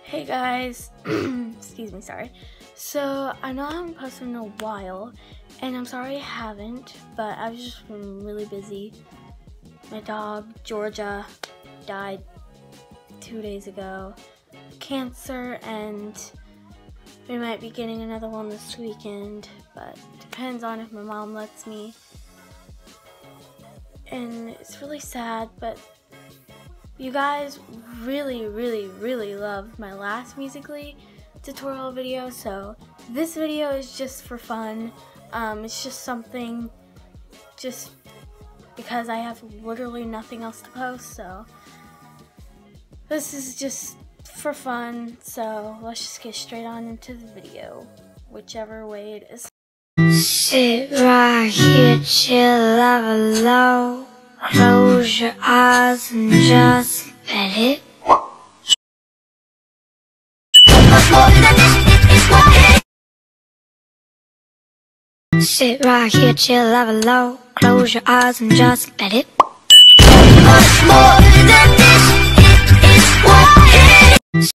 Hey guys, excuse me, sorry. So I know I haven't posted in a while, and I'm sorry I haven't, but I've just been really busy. My dog, Georgia, died 2 days ago, cancer, and we might be getting another one this weekend, but depends on if my mom lets me. And it's really sad, but you guys really loved my last Musical.ly tutorial video, so this video is just for fun. It's just something just because I have literally nothing else to post, so this is just for fun. So let's just get straight on into the video, whichever way it is. Sit right here, chill, level low. Close your eyes and just let it. Sit right here, chill, level low. Close your eyes and just let it.